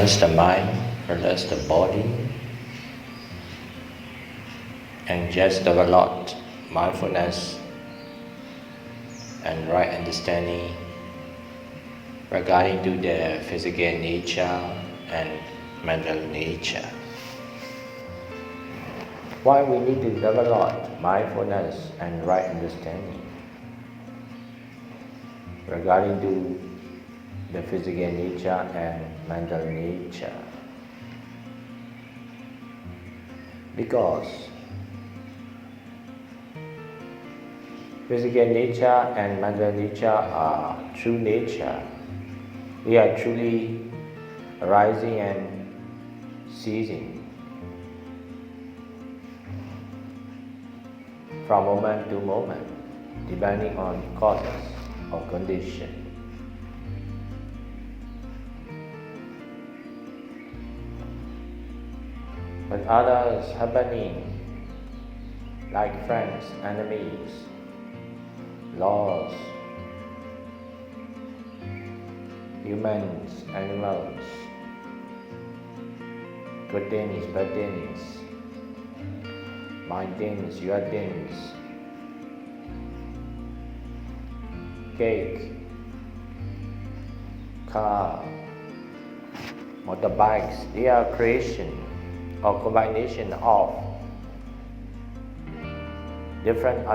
Relax the mind, relax the body, and just develop mindfulness and right understanding regarding to the physical nature and mental nature. Why we need to develop mindfulness and right understanding regarding to the physical nature and mental nature? Because physical nature and mental nature are true nature. They are truly arising and ceasing from moment to moment, depending on causes or condition. But others happening like friends, enemies, laws, humans, animals, good things, bad things, my things, your things, cake, car, motorbikes, they are creation or combination of different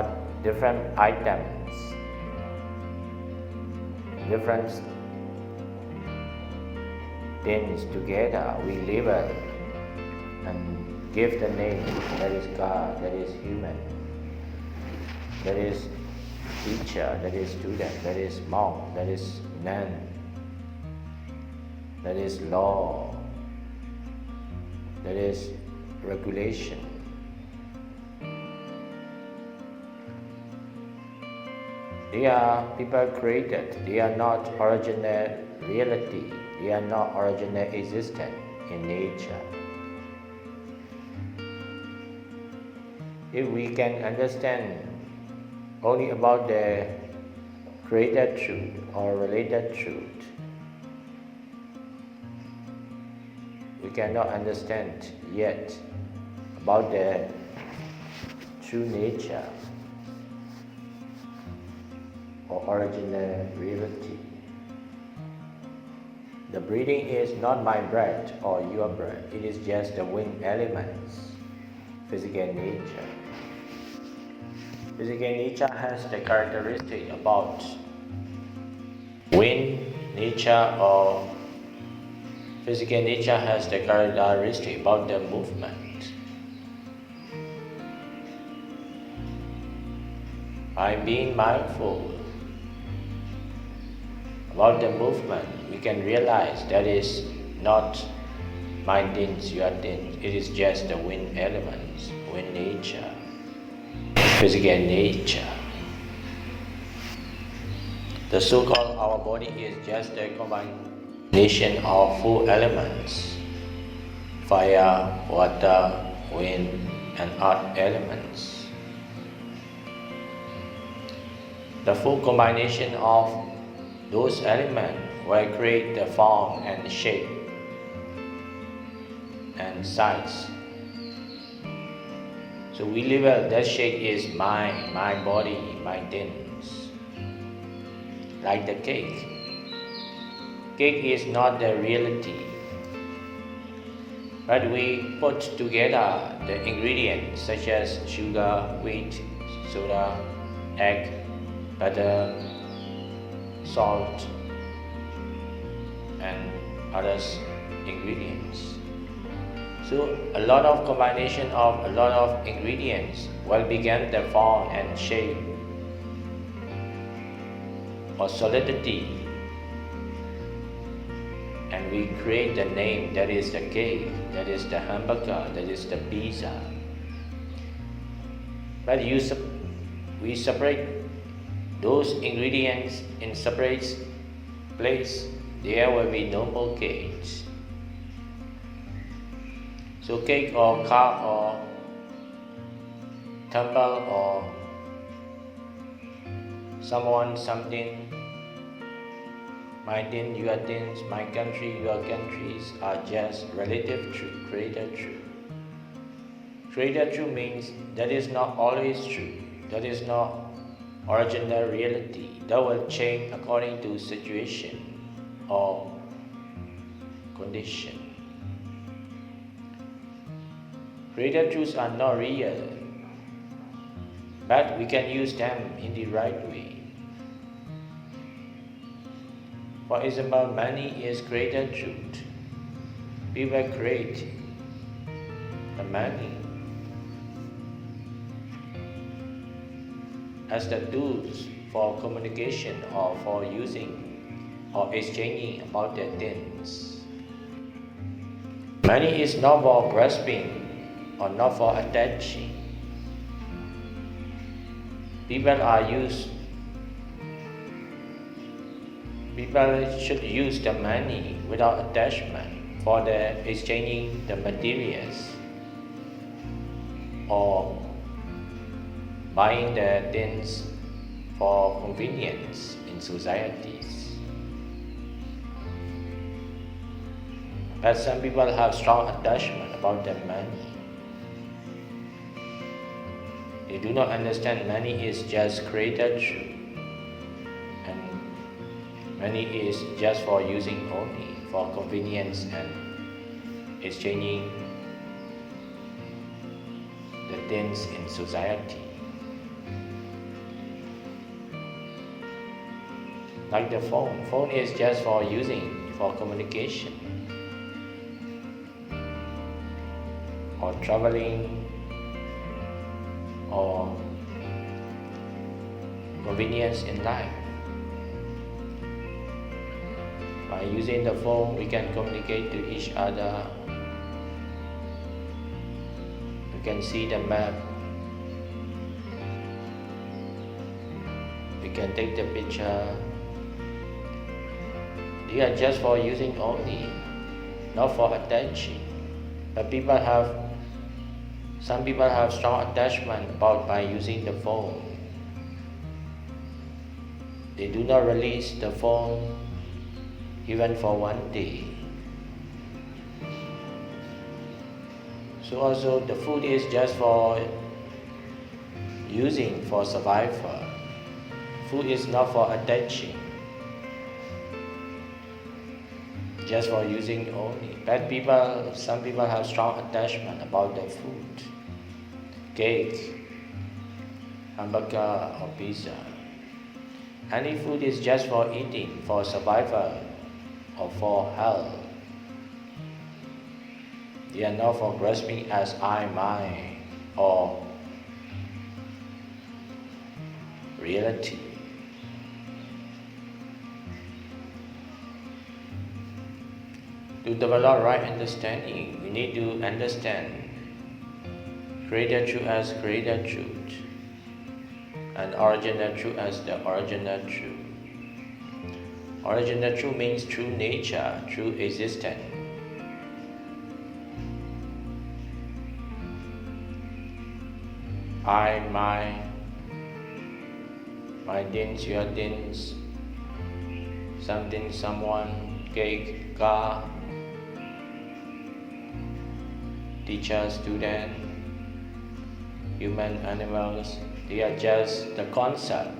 items, different things together. We live it and give the name. That is God, that is human, that is teacher, that is student, that is monk, that is nun, that is law, that is regulation. They are people created. They are not original reality. They are not original existence in nature. If we can understand only about the created truth or related truth, we cannot understand yet about the true nature or original reality. The breathing is not my breath or your breath. It is just the wind elements, physical nature. Physical nature has the characteristic about wind nature, or physical nature has the characteristic about the movement. By being mindful about the movement, we can realize that is not my things, your things. It is just the wind elements, wind nature, physical nature. The so-called our body is just a combination of four elements: fire, water, wind, and earth elements. The full combination of those elements will create the form and shape and size. So we label that shape is mine, my body, my things. Like the cake. Cake is not the reality, but we put together the ingredients such as sugar, wheat, soda, egg, butter, salt, and other ingredients. So a lot of combination of a lot of ingredients will begin the form and shape or solidity, and we create the name. That is the cake, that is the hamburger, that is the pizza. But we separate those ingredients in separate place. There will be no more cakes. So cake or car or temple or someone, something My din, your dins, my country, your countries are just relative truth, created truth. Created truth means that is not always true. That is not original reality. That will change according to situation or condition. Created truths are not real, but we can use them in the right way. For example, money is created truth. People create the money as the tools for communication or for using or exchanging about their things. Money is not for grasping or not for attaching. People should use the money without attachment for the exchanging the materials or buying the things for convenience in societies. But some people have strong attachment about their money. They do not understand money is just created truth, and money is just for using only, for convenience and exchanging the things in society. Like the phone. Phone is just for using, for communication or traveling or convenience in life. By using the phone, we can communicate to each other. We can see the map. We can take the picture. They are just for using only, not for attaching. But some people have strong attachment about by using the phone. They do not release the phone even for one day. So also the food is just for using, for survival. Food is not for attaching, just for using only. But some people have strong attachment about the food. Cake, hamburger or pizza. Any food is just for eating, for survival or for health. They are not for grasping as I, mine or reality. To develop right understanding, we need to understand created truth as created truth and original truth as the original truth. Original truth means true nature, true existence. I, my dins, your dins, something, someone, cake, car, teacher, student, human, animals, they are just the concept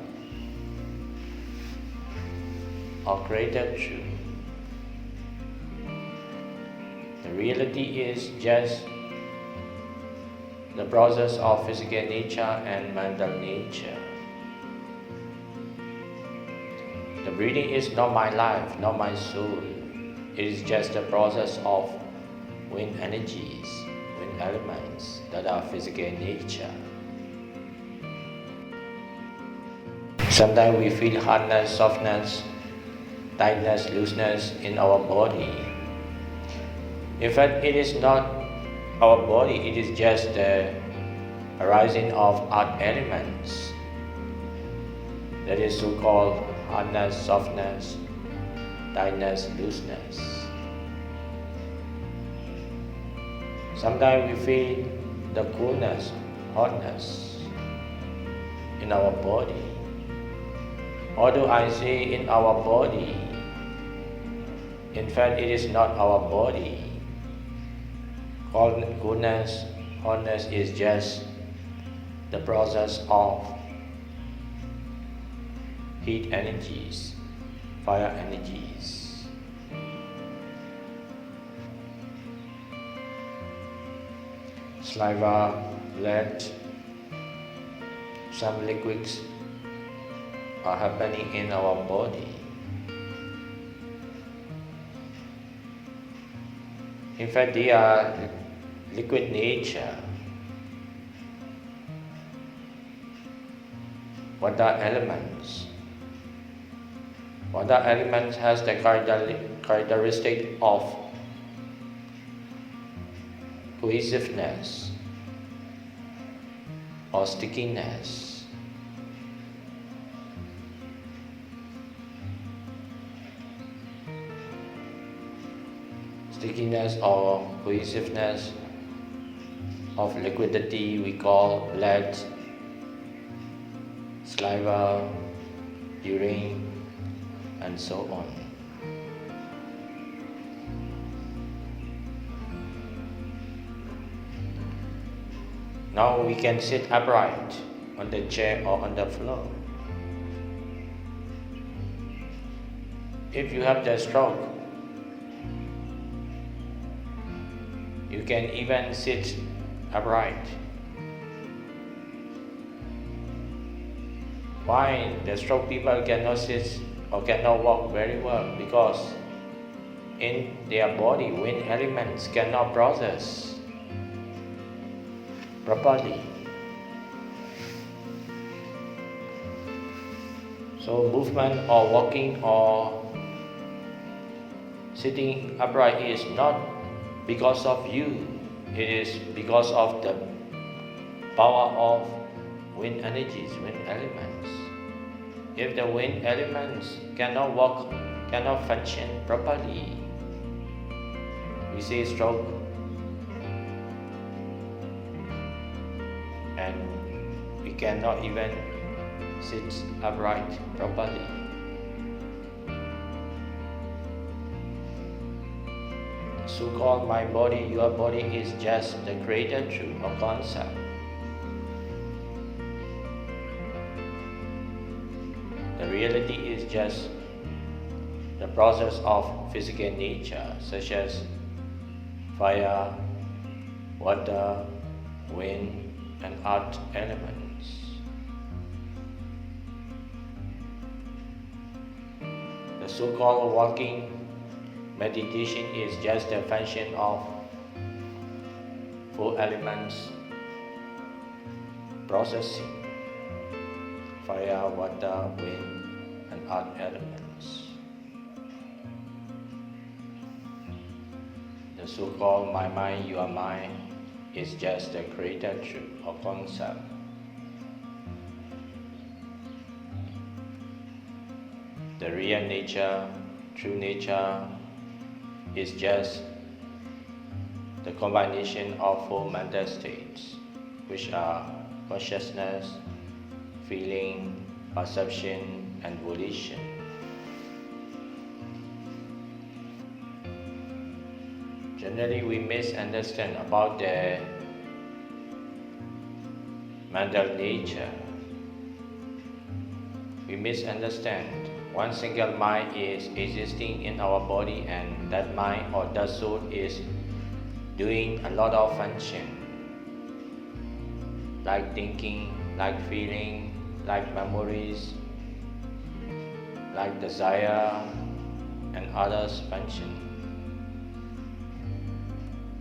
of created truth. The reality is just the process of physical nature and mental nature. The breathing is not my life, not my soul. It is just a process of wind energies, wind elements that are physical in nature. Sometimes we feel hardness, softness, tightness, looseness in our body. In fact, it is not our body, it is just the arising of earth elements. That is so-called hardness, softness, tightness, looseness. Sometimes we feel the coolness, hotness in our body. Although I say in our body, In fact, it is not our body. Coolness is just the process of heat energies, fire energies. Saliva, blood, some liquids are happening in our body. In fact, they are liquid nature. Water elements. Water elements has the characteristic of cohesiveness or stickiness. Stickiness or cohesiveness of liquidity we call blood, saliva, urine, and so on. Now we can sit upright on the chair or on the floor. If you have the stroke, you can even sit upright. Why the stroke people cannot sit or cannot walk very well? Because in their body, wind elements cannot process properly. So movement or walking or sitting upright is not because of you, it is because of the power of wind energies, wind elements. If the wind elements cannot work, cannot function properly, we say stroke, and we cannot even sit upright properly. So-called my body, your body is just the created truth or concept. The reality is just the process of physical nature, such as fire, water, wind, and earth elements. The so-called walking meditation is just a function of four elements processing: fire, water, wind, and earth elements. The so-called my mind, your mind is just a created truth or concept. The real nature, true nature, is just the combination of four mental states, which are consciousness, feeling, perception, and volition. Generally, we misunderstand about the mental nature. We misunderstand one single mind is existing in our body, and that mind or that soul is doing a lot of function, like thinking, like feeling, like memories, like desire, and others function.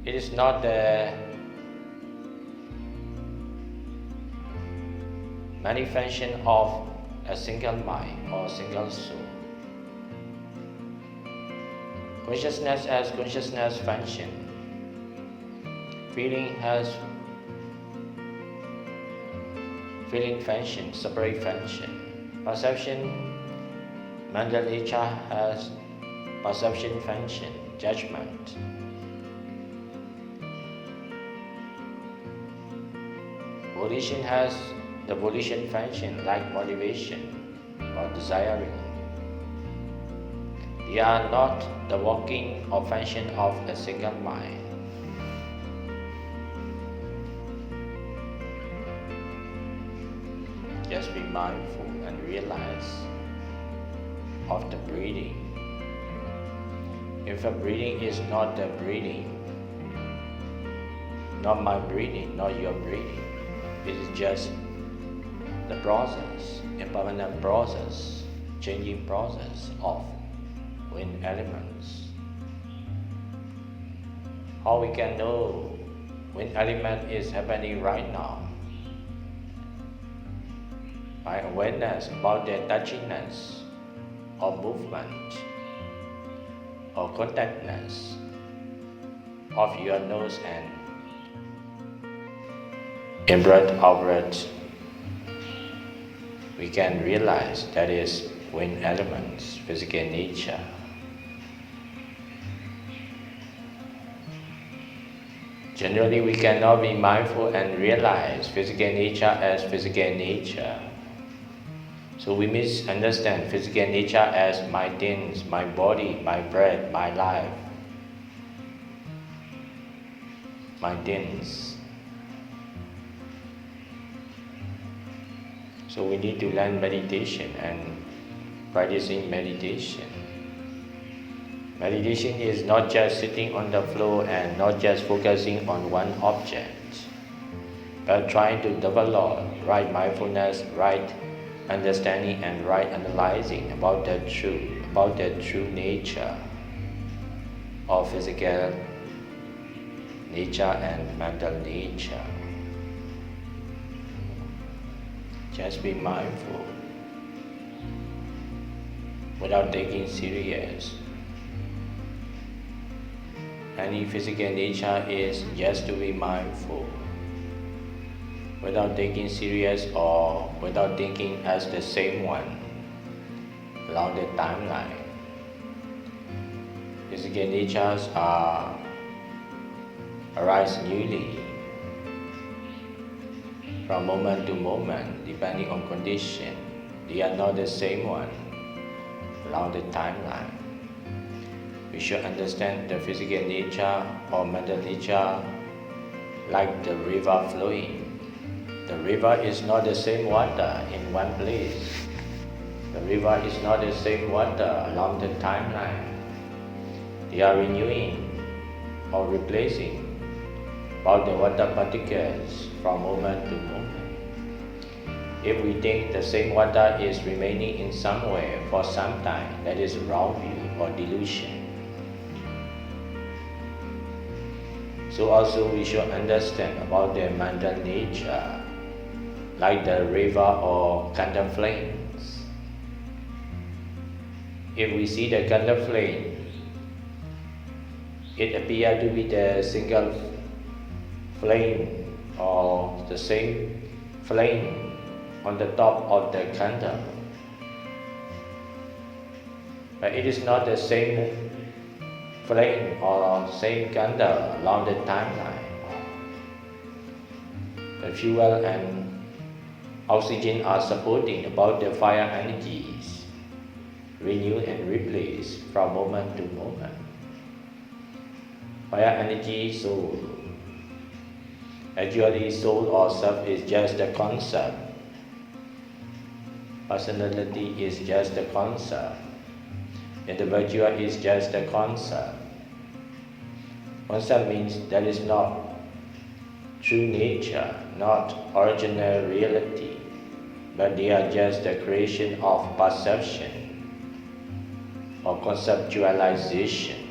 It is not the manifestation of a single mind or single soul. Consciousness has consciousness function. Feeling has feeling function, separate function. Perception, mental nature has perception function, judgment. Volition has the volition function, like motivation or desiring. We are not the working or function of a single mind. Just be mindful and realize of the breathing. If a breathing is not the breathing, not my breathing, not your breathing, it is just the process, impermanent process, changing process of wind elements. How we can know wind element is happening right now? By awareness about their touchiness or movement or contactness of your nose and in-breath, out-breath, we can realize that is wind elements, physical nature. Generally, we cannot be mindful and realize physical nature as physical nature. So we misunderstand physical nature as my things, my body, my breath, my life, my things. So we need to learn meditation and practicing meditation. Meditation is not just sitting on the floor and not just focusing on one object, but trying to develop right mindfulness, right understanding and right analyzing about the true nature of physical nature and mental nature. Just be mindful without taking serious. Any physical nature is just to be mindful without taking serious or without thinking as the same one along the timeline. Physical natures arise newly from moment to moment depending on condition. They are not the same one along the timeline. We should understand the physical nature or mental nature like the river flowing. The river is not the same water in one place. The river is not the same water along the timeline. They are renewing or replacing all the water particles from moment to moment. If we think the same water is remaining in somewhere for some time, that is wrong view or delusion. So also we should understand about their mental nature, like the river or candle flames. If we see the candle flame, it appears to be the single flame or the same flame on the top of the candle. But it is not the same flame or same candle along the timeline. The fuel and oxygen are supporting about the fire energies, renew and replace from moment to moment. Fire energy, soul. Actually, soul or self is just a concept. Personality is just a concept. Individual is just a concept. Concept means that is not true nature, not original reality, but they are just the creation of perception or conceptualization.